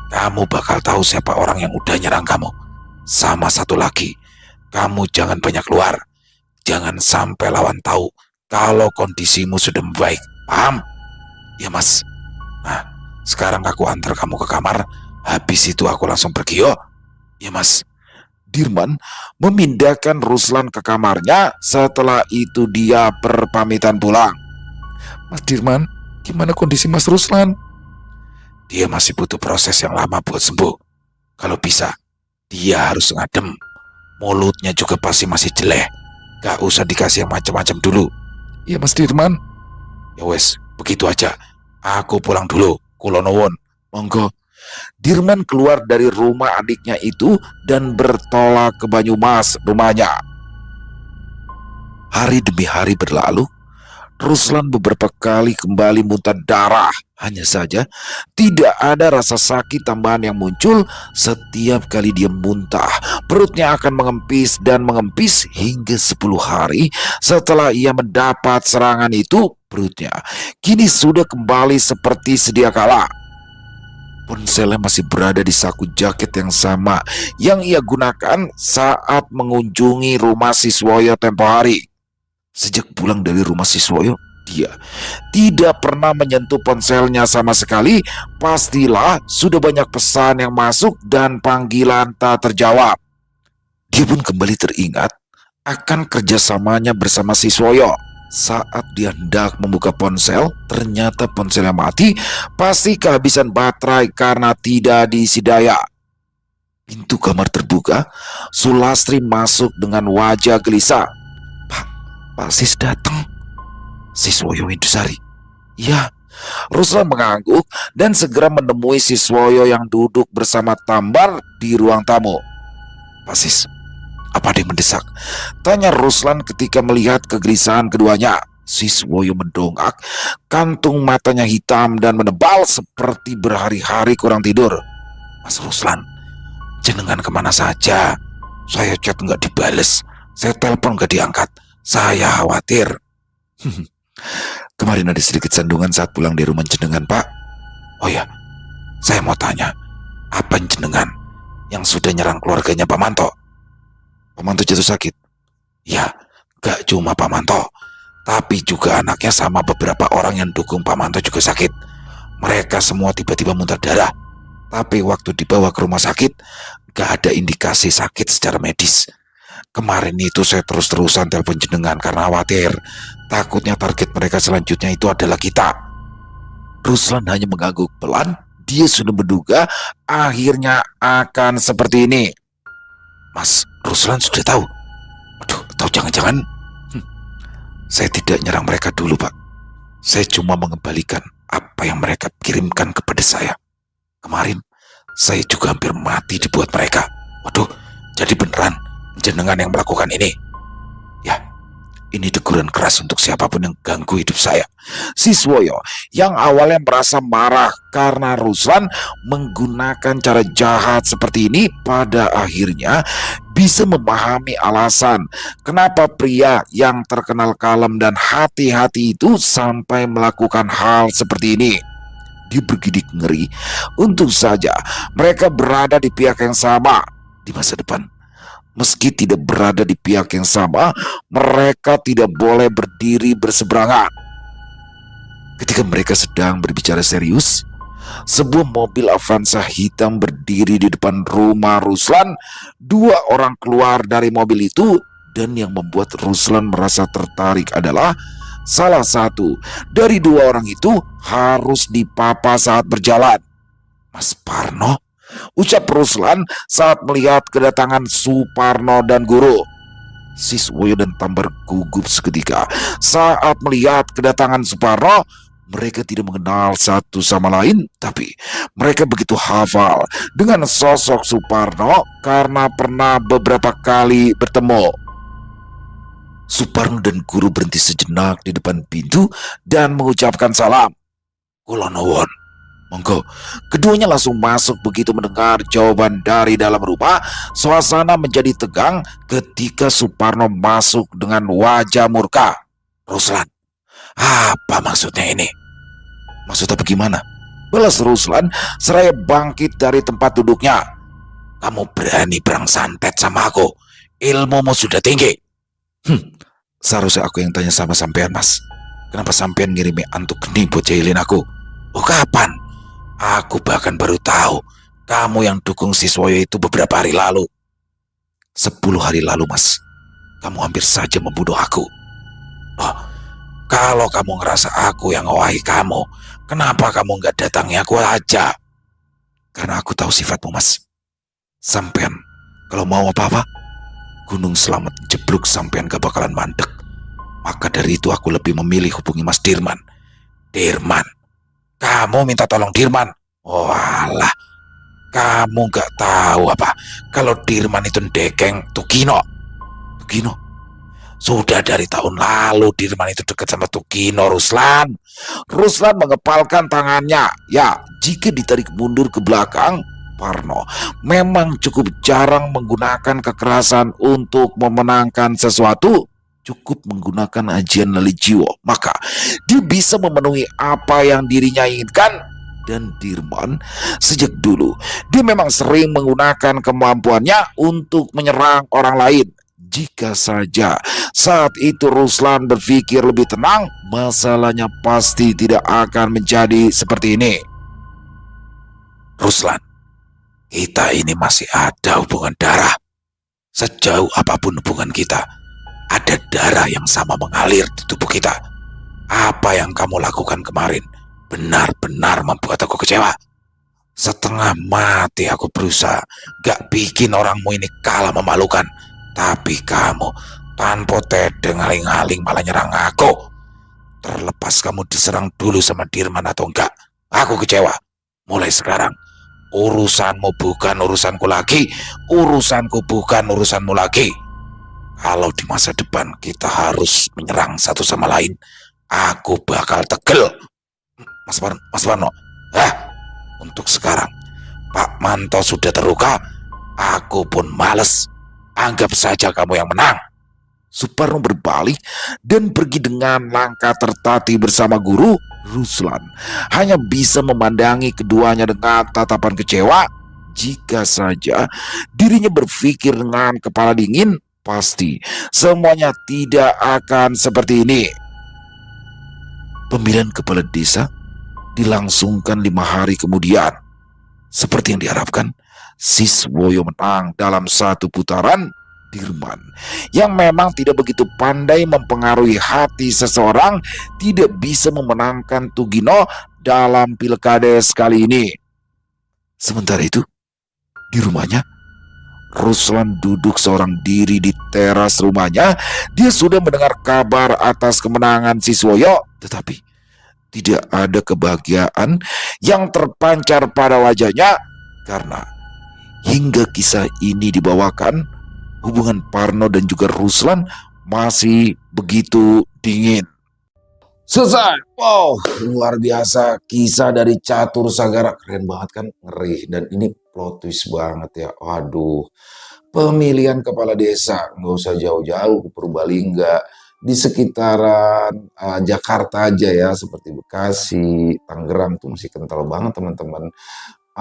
kamu bakal tahu siapa orang yang udah nyerang kamu. Sama satu lagi, kamu jangan banyak keluar. Jangan sampai lawan tahu kalau kondisimu sudah membaik. Paham? Ya mas. Nah, sekarang aku antar kamu ke kamar. Habis itu aku langsung pergi yo. Ya mas. Dirman memindahkan Ruslan ke kamarnya. Setelah itu dia berpamitan pulang. Mas Dirman, gimana kondisi Mas Ruslan? Dia masih butuh proses yang lama buat sembuh. Kalau bisa, dia harus ngadem. Mulutnya juga pasti masih jelek. Gak usah dikasih yang macam-macam dulu. Iya Mas Dirman. Ya wes, begitu aja. Aku pulang dulu. Kulo nuwun. Monggo. Dirman keluar dari rumah adiknya itu dan bertolak ke Banyumas, rumahnya. Hari demi hari berlalu. Ruslan beberapa kali kembali muntah darah. Hanya saja tidak ada rasa sakit tambahan yang muncul. Setiap kali dia muntah, perutnya akan mengempis dan mengempis hingga 10 hari setelah ia mendapat serangan itu. Perutnya kini sudah kembali seperti sedia kala. Ponselnya masih berada di saku jaket yang sama yang ia gunakan saat mengunjungi rumah Siswoyo tempo hari. Sejak pulang dari rumah Siswoyo, dia tidak pernah menyentuh ponselnya sama sekali. Pastilah sudah banyak pesan yang masuk dan panggilan tak terjawab. Dia pun kembali teringat akan kerjasamanya bersama Siswoyo. Saat dia hendak membuka ponsel, ternyata ponselnya mati. Pasti kehabisan baterai karena tidak diisi daya. Pintu kamar terbuka. Sulastri masuk dengan wajah gelisah. Pak Sis datang. Siswoyo Indusari. Ya, Ruslan mengangguk dan segera menemui Siswoyo yang duduk bersama Tambar di ruang tamu. Pak Sis, apa ada yang mendesak? Tanya Ruslan ketika melihat kegelisahan keduanya. Siswoyo mendongak, kantung matanya hitam dan menebal seperti berhari-hari kurang tidur. Mas Ruslan, jenengan kemana saja? Saya chat nggak dibales, saya telepon nggak diangkat. Saya khawatir. Kemarin ada sedikit sandungan saat pulang dari rumah jenengan, Pak. Oh ya, saya mau tanya, apa jenengan yang sudah nyerang keluarganya Pak Manto? Pak Manto jatuh sakit? Ya, gak cuma Pak Manto, tapi juga anaknya sama beberapa orang yang dukung Pak Manto juga sakit. Mereka semua tiba-tiba muntah darah. Tapi waktu dibawa ke rumah sakit, gak ada indikasi sakit secara medis. Kemarin itu saya terus-terusan telepon jenengan karena khawatir. Takutnya target mereka selanjutnya itu adalah kita. Ruslan hanya mengangguk pelan. Dia sudah menduga akhirnya akan seperti ini. Mas Ruslan sudah tahu? Aduh, atau jangan-jangan saya tidak nyerang mereka dulu, Pak. Saya cuma mengembalikan apa yang mereka kirimkan kepada saya. Kemarin saya juga hampir mati dibuat mereka. Waduh, jadi beneran jenengan yang melakukan ini? Ya, ini teguran keras untuk siapapun yang ganggu hidup saya. Siswoyo yang awalnya merasa marah karena Ruslan menggunakan cara jahat seperti ini, pada akhirnya bisa memahami alasan kenapa pria yang terkenal kalem dan hati-hati itu sampai melakukan hal seperti ini. Dia bergidik ngeri. Untung saja mereka berada di pihak yang sama di masa depan. Meski tidak berada di pihak yang sama, mereka tidak boleh berdiri berseberangan. Ketika mereka sedang berbicara serius, sebuah mobil Avanza hitam berdiri di depan rumah Ruslan. 2 orang keluar dari mobil itu, dan yang membuat Ruslan merasa tertarik adalah salah satu dari 2 orang itu harus dipapa saat berjalan. Mas Parno, ucap Ruslan saat melihat kedatangan Suparno dan guru. Siswoyo dan Tambar gugup seketika saat melihat kedatangan Suparno. Mereka tidak mengenal satu sama lain, tapi mereka begitu hafal dengan sosok Suparno karena pernah beberapa kali bertemu. Suparno dan guru berhenti sejenak di depan pintu dan mengucapkan salam. Kula nuwun. Monggo. Keduanya langsung masuk begitu mendengar jawaban dari dalam rumah. Suasana menjadi tegang ketika Suparno masuk dengan wajah murka. Ruslan, apa maksudnya ini? Maksud apa gimana? Balas Ruslan seraya bangkit dari tempat duduknya. Kamu berani perang santet sama aku? Ilmumu sudah tinggi. Seharusnya aku yang tanya sama sampean, Mas. Kenapa sampean ngirimi antuk geni buat jahilin aku? Oh, kapan? Aku bahkan baru tahu kamu yang dukung Siswoyo itu beberapa hari lalu. 10 hari lalu, Mas. Kamu hampir saja membunuh aku. Oh, kalau kamu ngerasa aku yang ngawahi kamu, kenapa kamu nggak datangi aku aja? Karena aku tahu sifatmu, Mas. Sampean, kalau mau apa-apa, Gunung Slamet jeblok sampean gak bakalan mandek. Maka dari itu aku lebih memilih hubungi Mas Dirman. Dirman? Kamu minta tolong Dirman? Oh alah, kamu gak tahu apa kalau Dirman itu dekeng Tukino. Tukino? Sudah dari tahun lalu Dirman itu dekat sama Tukino, Ruslan. Ruslan mengepalkan tangannya. Ya, jika ditarik mundur ke belakang, Parno memang cukup jarang menggunakan kekerasan untuk memenangkan sesuatu. Cukup menggunakan ajian lali jiwa, maka dia bisa memenuhi apa yang dirinya inginkan. Dan Dirman sejak dulu dia memang sering menggunakan kemampuannya untuk menyerang orang lain. Jika saja saat itu Ruslan berpikir lebih tenang, masalahnya pasti tidak akan menjadi seperti ini. Ruslan, kita ini masih ada hubungan darah. Sejauh apapun hubungan kita, ada darah yang sama mengalir di tubuh kita. Apa yang kamu lakukan kemarin benar-benar membuat aku kecewa. Setengah mati aku berusaha gak bikin orangmu ini kalah memalukan. Tapi kamu tanpa tedeng aling-aling malah nyerang aku. Terlepas kamu diserang dulu sama Dirman atau enggak, aku kecewa. Mulai sekarang, urusanmu bukan urusanku lagi, urusanku bukan urusanmu lagi. Kalau di masa depan kita harus menyerang satu sama lain, aku bakal tegel. Mas Parno, untuk sekarang Pak Manto sudah terluka, aku pun males. Anggap saja kamu yang menang. Suparno berbalik dan pergi dengan langkah tertatih bersama guru. Ruslan hanya bisa memandangi keduanya dengan tatapan kecewa. Jika saja dirinya berpikir dengan kepala dingin, pasti semuanya tidak akan seperti ini. Pemilihan kepala desa dilangsungkan 5 hari kemudian. Seperti yang diharapkan, Siswoyo menang dalam 1 putaran. Dirman yang memang tidak begitu pandai mempengaruhi hati seseorang tidak bisa memenangkan Tugino dalam pilkades kali ini. Sementara itu, di rumahnya, Ruslan duduk seorang diri di teras rumahnya. Dia sudah mendengar kabar atas kemenangan Siswoyo, tetapi tidak ada kebahagiaan yang terpancar pada wajahnya karena hingga kisah ini dibawakan, hubungan Parno dan juga Ruslan masih begitu dingin. Selesai. Wow, luar biasa kisah dari Catur Sagara. Keren banget kan, ngeri. Dan ini plot twist banget ya. Waduh, pemilihan kepala desa nggak usah jauh-jauh ke Purbalingga, di sekitaran Jakarta aja ya, seperti Bekasi, Tangerang tuh masih kental banget teman-teman.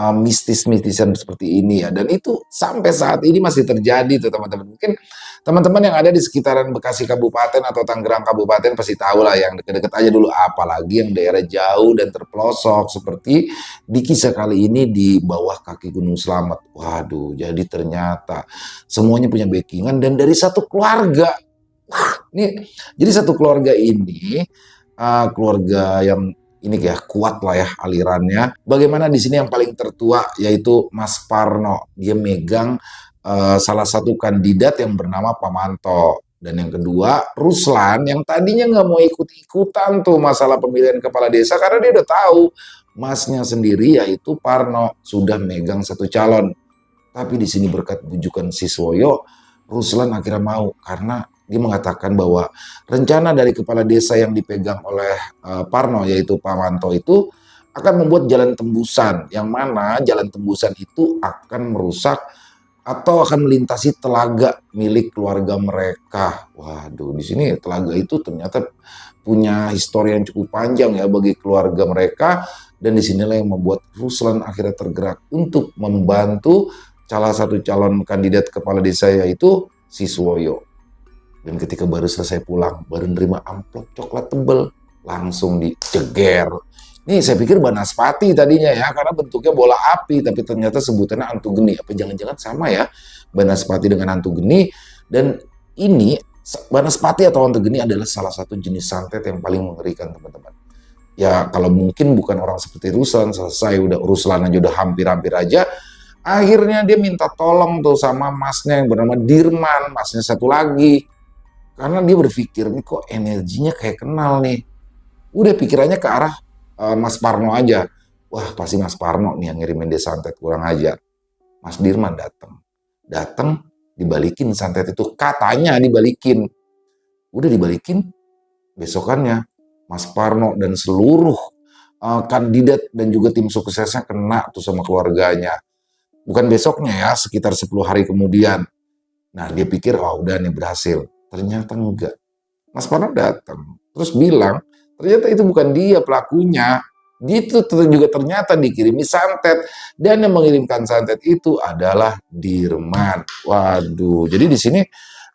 Mistis-mistisan seperti ini ya, dan itu sampai saat ini masih terjadi tuh teman-teman. Mungkin teman-teman yang ada di sekitaran Bekasi Kabupaten atau Tangerang Kabupaten pasti tahu lah yang deket-deket aja dulu, apalagi yang daerah jauh dan terpelosok seperti di kisah kali ini di bawah kaki Gunung Slamet. Waduh, jadi ternyata semuanya punya backingan dan dari satu keluarga. Wah, ini jadi satu keluarga ini keluarga yang ini ya kuat lah ya alirannya. Bagaimana di sini yang paling tertua yaitu Mas Parno. Dia megang salah satu kandidat yang bernama Pak Manto. Dan yang kedua, Ruslan yang tadinya nggak mau ikut-ikutan tuh masalah pemilihan kepala desa karena dia udah tahu masnya sendiri yaitu Parno sudah megang satu calon. Tapi di sini berkat bujukan Siswoyo, Ruslan akhirnya mau karena dia mengatakan bahwa rencana dari kepala desa yang dipegang oleh Parno yaitu Pak Wanto itu akan membuat jalan tembusan, yang mana jalan tembusan itu akan merusak atau akan melintasi telaga milik keluarga mereka. Waduh, di sini telaga itu ternyata punya histori yang cukup panjang ya bagi keluarga mereka, dan disinilah yang membuat Ruslan akhirnya tergerak untuk membantu salah satu calon kandidat kepala desa yaitu Siswoyo. Dan ketika baru selesai pulang, baru nerima amplop coklat tebel, langsung diceger. Ini saya pikir Banaspati tadinya ya, karena bentuknya bola api, tapi ternyata sebutannya Antugeni. Apa jangan-jangan sama ya, Banaspati dengan Antugeni. Dan ini, Banaspati atau Antugeni adalah salah satu jenis santet yang paling mengerikan, teman-teman. Ya, kalau mungkin bukan orang seperti Ruslan, selesai, Ruslan aja udah hampir-hampir aja. Akhirnya dia minta tolong tuh sama masnya yang bernama Dirman, masnya satu lagi. Karena dia berpikir, nih kok energinya kayak kenal nih. Udah pikirannya ke arah Mas Parno aja. Wah, pasti Mas Parno nih yang ngirimin dia santet, kurang ajar. Mas Dirman datang. Datang, dibalikin santet itu. Katanya dibalikin. Udah dibalikin, besokannya Mas Parno dan seluruh kandidat dan juga tim suksesnya kena tuh sama keluarganya. Bukan besoknya ya, sekitar 10 hari kemudian. Nah, dia pikir, oh udah nih berhasil. Ternyata enggak. Mas Parno datang, terus bilang, ternyata itu bukan dia pelakunya. Dia itu juga ternyata dikirimi santet. Dan yang mengirimkan santet itu adalah Dirman. Waduh, jadi di sini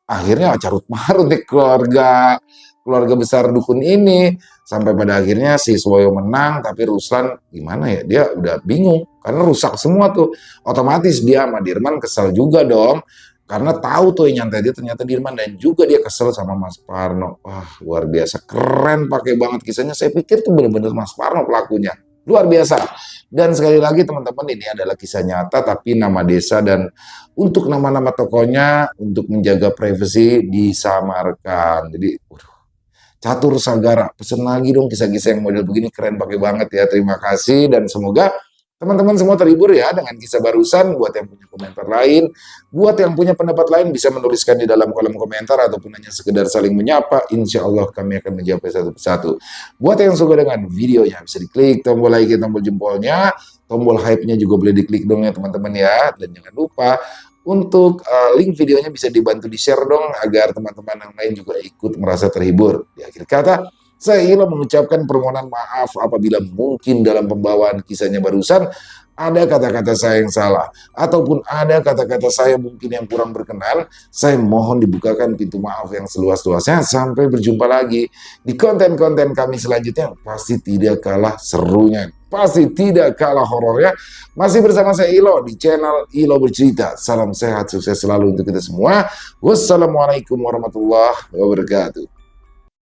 akhirnya carut marut nih keluarga besar dukun ini. Sampai pada akhirnya si Siswoyo menang, tapi Ruslan gimana ya, dia udah bingung. Karena rusak semua tuh. Otomatis dia sama Dirman kesel juga dong. Karena tahu tuh yang nyantai dia ternyata Dirman, dan juga dia kesel sama Mas Parno. Wah, luar biasa. Keren, pakai banget kisahnya. Saya pikir tuh bener-bener Mas Parno pelakunya. Luar biasa. Dan sekali lagi teman-teman, ini adalah kisah nyata, tapi nama desa dan untuk nama-nama tokonya, untuk menjaga privasi disamarkan. Jadi, catur sagara. Pesen lagi dong kisah-kisah yang model begini, keren, pakai banget ya. Terima kasih, dan semoga teman-teman semua terhibur ya dengan kisah barusan. Buat yang punya komentar lain, buat yang punya pendapat lain, bisa menuliskan di dalam kolom komentar ataupun hanya sekedar saling menyapa. Insya Allah kami akan menjawab satu persatu. Buat yang suka dengan videonya, bisa diklik tombol like, tombol jempolnya, tombol hype-nya juga boleh diklik dong ya teman-teman ya. Dan jangan lupa untuk link videonya bisa dibantu di-share dong agar teman-teman yang lain juga ikut merasa terhibur. Di akhir kata, saya ingin mengucapkan permohonan maaf apabila mungkin dalam pembawaan kisahnya barusan ada kata-kata saya yang salah, ataupun ada kata-kata saya mungkin yang kurang berkenan. Saya mohon dibukakan pintu maaf yang seluas-luasnya. Sampai berjumpa lagi di konten-konten kami selanjutnya. Pasti tidak kalah serunya, pasti tidak kalah horornya. Masih bersama saya Ilo di channel Ilo Bercerita. Salam sehat, sukses selalu untuk kita semua. Wassalamualaikum warahmatullahi wabarakatuh.